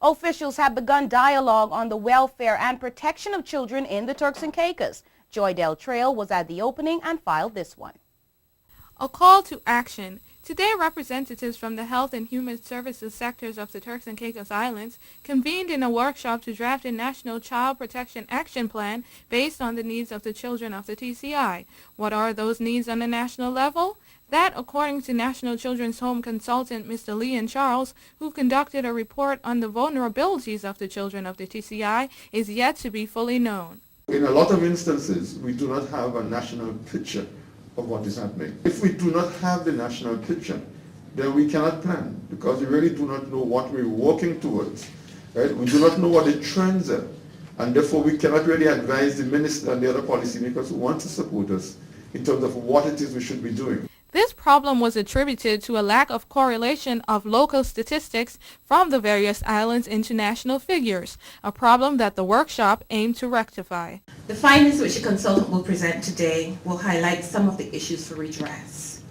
Officials have begun dialogue on the welfare and protection of children in the Turks and Caicos. Joy Del Trail was at the opening and filed this one. A call to action. Today, representatives from the health and human services sectors of the Turks and Caicos Islands convened in a workshop to draft a national child protection action plan based on the needs of the children of the TCI. What are those needs on a national level? That, according to National Children's Home consultant Mr. Leon Charles, who conducted a report on the vulnerabilities of the children of the TCI, is yet to be fully known. In a lot of instances, we do not have a national picture of what is happening. If we do not have the national picture, then we cannot plan, because we really do not know what we're working towards. Right? We do not know what the trends are, and therefore we cannot really advise the minister and the other policymakers who want to support us in terms of what it is we should be doing. This problem was attributed to a lack of correlation of local statistics from the various islands into national figures, a problem that the workshop aimed to rectify. The findings which the consultant will present today will highlight some of the issues for redress.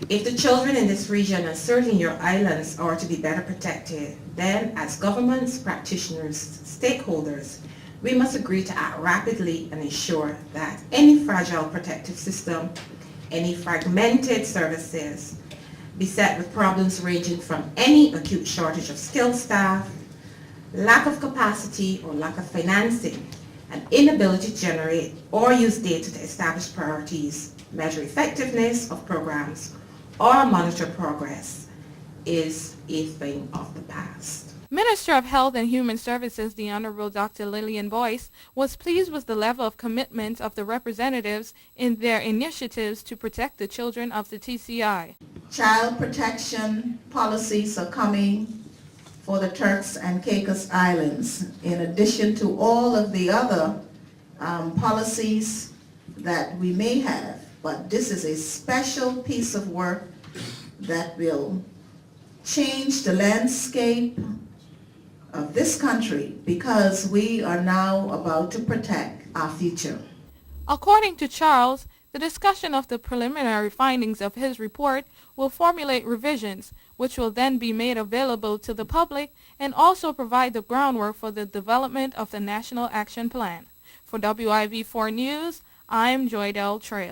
If the children in this region and certainly your islands are to be better protected, then as governments, practitioners, stakeholders, we must agree to act rapidly and ensure that any fragile protective system, any fragmented services, beset with problems ranging from any acute shortage of skilled staff, lack of capacity or lack of financing, and inability to generate or use data to establish priorities, measure effectiveness of programs, or monitor progress, is a thing of the past. Minister of Health and Human Services, the Honorable Dr. Lillian Boyce, was pleased with the level of commitment of the representatives in their initiatives to protect the children of the TCI. Child protection policies are coming for the Turks and Caicos Islands, in addition to all of the other policies that we may have. But this is a special piece of work that will change the landscape of this country, because we are now about to protect our future. According to Charles, the discussion of the preliminary findings of his report will formulate revisions, which will then be made available to the public and also provide the groundwork for the development of the National Action Plan. For WIV4 News, I'm Joy Del Trail.